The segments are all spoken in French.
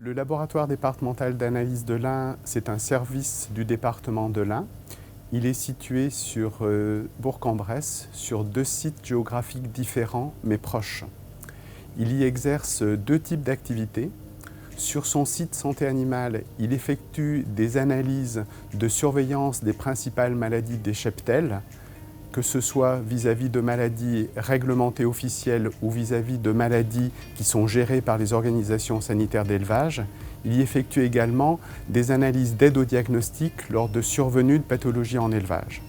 Le laboratoire départemental d'analyse de l'Ain, c'est un service du département de l'Ain. Il est situé sur Bourg-en-Bresse, sur 2 sites géographiques différents mais proches. Il y exerce 2 types d'activités. Sur son site santé animale, il effectue des analyses de surveillance des principales maladies des cheptels, que ce soit vis-à-vis de maladies réglementées officielles ou vis-à-vis de maladies qui sont gérées par les organisations sanitaires d'élevage. Il y effectue également des analyses d'aide au diagnostic lors de survenue de pathologies en élevage.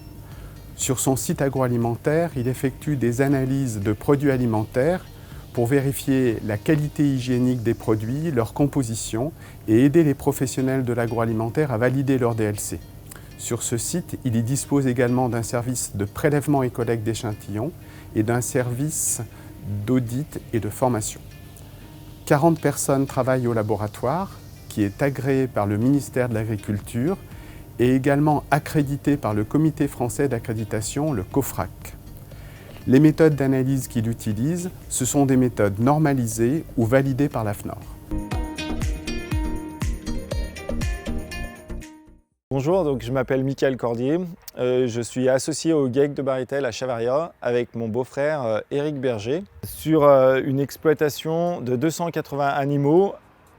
Sur son site agroalimentaire, il effectue des analyses de produits alimentaires pour vérifier la qualité hygiénique des produits, leur composition et aider les professionnels de l'agroalimentaire à valider leur DLC. Sur ce site, il y dispose également d'un service de prélèvement et collecte d'échantillons et d'un service d'audit et de formation. 40 personnes travaillent au laboratoire, qui est agréé par le ministère de l'Agriculture et également accrédité par le Comité français d'accréditation, le COFRAC. Les méthodes d'analyse qu'il utilise, ce sont des méthodes normalisées ou validées par la FNOR. Bonjour, donc je m'appelle Michael Cordier, je suis associé au GEIC de Baritel à Chavaria avec mon beau-frère Éric Berger sur une exploitation de 280 animaux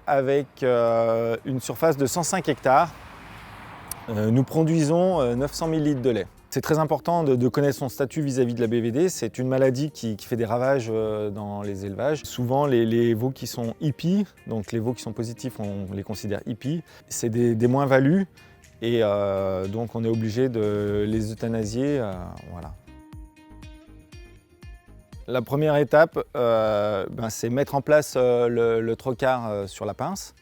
avec une surface de 105 hectares. Nous produisons 900 000 litres de lait. C'est très important de connaître son statut vis-à-vis de la BVD. C'est une maladie qui fait des ravages dans les élevages. Souvent, les veaux qui sont hippies, donc les veaux qui sont positifs, on les considère hippies, c'est des moins-values. Et donc on est obligé de les euthanasier. Voilà. La première étape, c'est mettre en place le trocard sur la pince,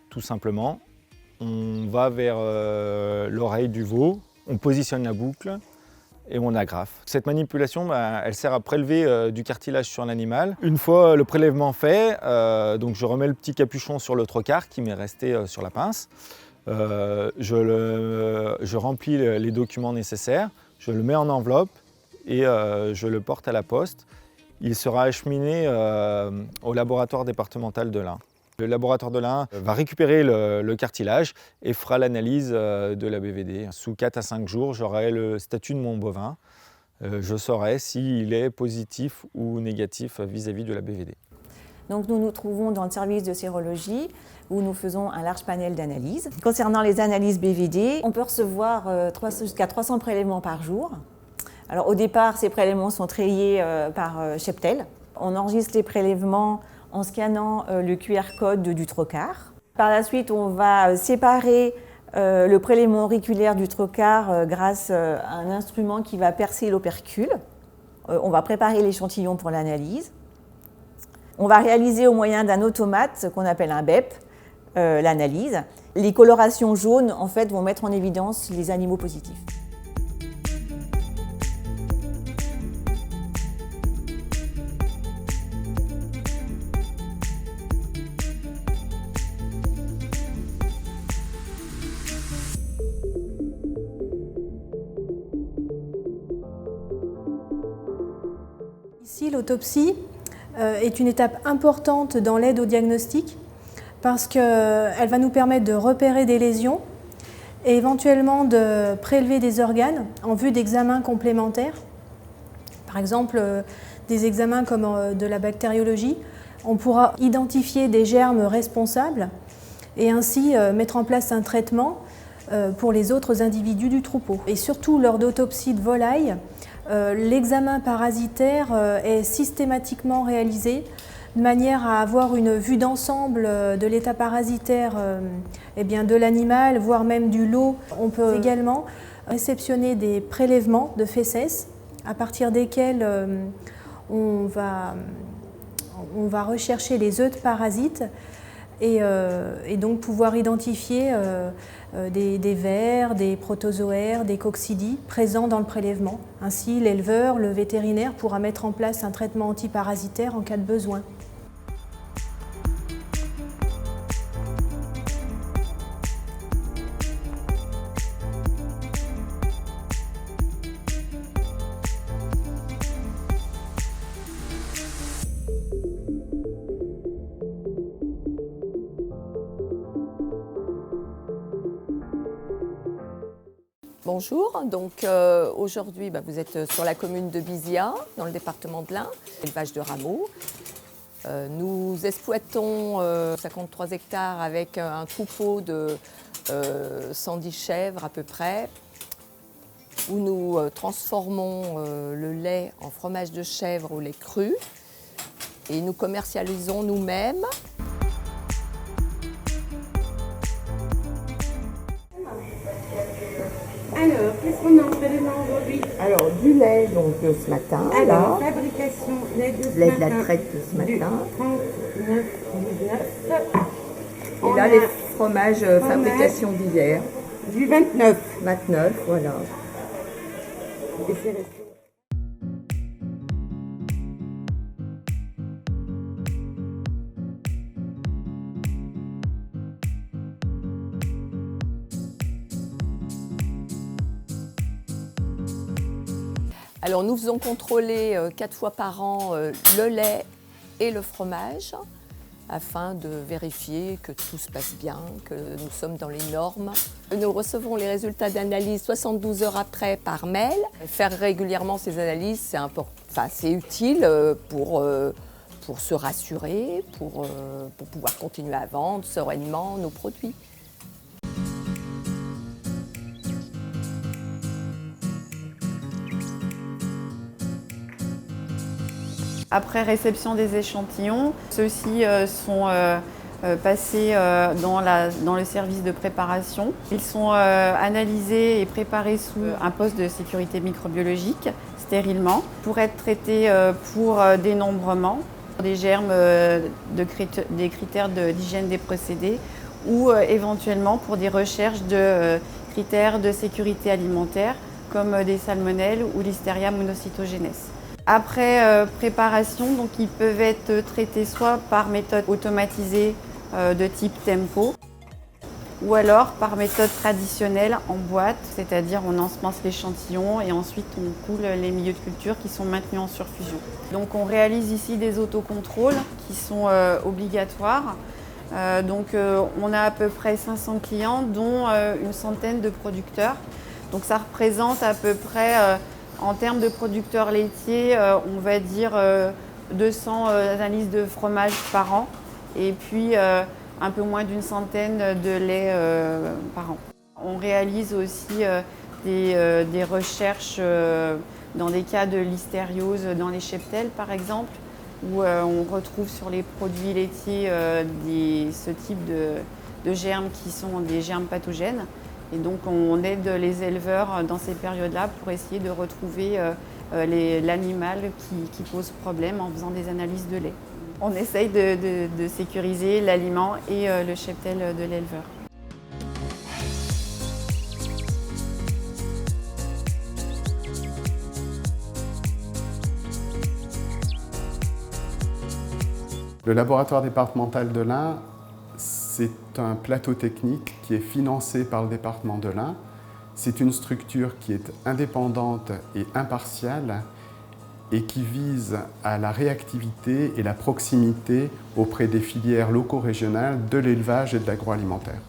tout simplement. On va vers l'oreille du veau, on positionne la boucle et on agrafe. Cette manipulation, elle sert à prélever du cartilage sur l'animal. Une fois le prélèvement fait, donc je remets le petit capuchon sur le trocard qui m'est resté sur la pince. Je remplis les documents nécessaires, je le mets en enveloppe et je le porte à la poste. Il sera acheminé au laboratoire départemental de l'Ain. Le laboratoire de l'Ain va récupérer le cartilage et fera l'analyse de la BVD. Sous 4 à 5 jours, j'aurai le statut de mon bovin. Je saurai s'il est positif ou négatif vis-à-vis de la BVD. Donc nous nous trouvons dans le service de sérologie où nous faisons un large panel d'analyses. Concernant les analyses BVD, on peut recevoir jusqu'à 300 prélèvements par jour. Alors au départ, ces prélèvements sont triés par cheptel. On enregistre les prélèvements en scannant le QR code du trocard. Par la suite, on va séparer le prélèvement auriculaire du trocard grâce à un instrument qui va percer l'opercule. On va préparer l'échantillon pour l'analyse. On va réaliser au moyen d'un automate qu'on appelle un BEP l'analyse. Les colorations jaunes en fait, vont mettre en évidence les animaux positifs. Ici, l'autopsie est une étape importante dans l'aide au diagnostic parce qu'elle va nous permettre de repérer des lésions et éventuellement de prélever des organes en vue d'examens complémentaires. Par exemple, des examens comme de la bactériologie, on pourra identifier des germes responsables et ainsi mettre en place un traitement pour les autres individus du troupeau. Et surtout, lors d'autopsies de volailles, l'examen parasitaire est systématiquement réalisé de manière à avoir une vue d'ensemble de l'état parasitaire de l'animal, voire même du lot. On peut également réceptionner des prélèvements de fesses à partir desquels on va rechercher les œufs de parasites et donc pouvoir identifier des vers, des protozoaires, des coccidies présents dans le prélèvement. Ainsi, l'éleveur, le vétérinaire pourra mettre en place un traitement antiparasitaire en cas de besoin. Bonjour, donc aujourd'hui vous êtes sur la commune de Bizia, dans le département de l'Ain, élevage de rameaux. Nous exploitons 53 hectares avec un troupeau de 110 chèvres à peu près, où nous transformons le lait en fromage de chèvre au lait cru et nous commercialisons nous-mêmes. Alors, qu'est-ce qu'on a en prélèvement aujourd'hui? Alors, du lait donc ce matin. Alors, fabrication, lait de ce lait de matin. la traite ce matin. 39, 19. Et là, les fromages fabrication d'hier. Du 29. 29, voilà. Et c'est resté. Alors nous faisons contrôler 4 fois par an le lait et le fromage afin de vérifier que tout se passe bien, que nous sommes dans les normes. Nous recevons les résultats d'analyse 72 heures après par mail. Faire régulièrement ces analyses, c'est utile pour se rassurer, pour pouvoir continuer à vendre sereinement nos produits. Après réception des échantillons, ceux-ci sont passés dans le service de préparation. Ils sont analysés et préparés sous un poste de sécurité microbiologique, stérilement, pour être traités pour dénombrement, des germes, des critères d'hygiène des procédés ou éventuellement pour des recherches de critères de sécurité alimentaire comme des salmonelles ou Listeria monocytogenes. Après préparation, donc, ils peuvent être traités soit par méthode automatisée de type tempo ou alors par méthode traditionnelle en boîte, c'est-à-dire on ensemence l'échantillon et ensuite on coule les milieux de culture qui sont maintenus en surfusion. Donc on réalise ici des autocontrôles qui sont obligatoires. On a à peu près 500 clients dont une centaine de producteurs. Donc ça représente à peu près en termes de producteurs laitiers, on va dire 200 analyses de fromage par an et puis un peu moins d'une centaine de laits par an. On réalise aussi des recherches dans des cas de listériose dans les cheptels par exemple, où on retrouve sur les produits laitiers ce type de germes qui sont des germes pathogènes. Et donc on aide les éleveurs dans ces périodes-là pour essayer de retrouver l'animal qui pose problème en faisant des analyses de lait. On essaye de sécuriser l'aliment et le cheptel de l'éleveur. Le laboratoire départemental de l'Ain, c'est un plateau technique qui est financé par le département de l'Ain. C'est une structure qui est indépendante et impartiale et qui vise à la réactivité et la proximité auprès des filières locaux-régionales de l'élevage et de l'agroalimentaire.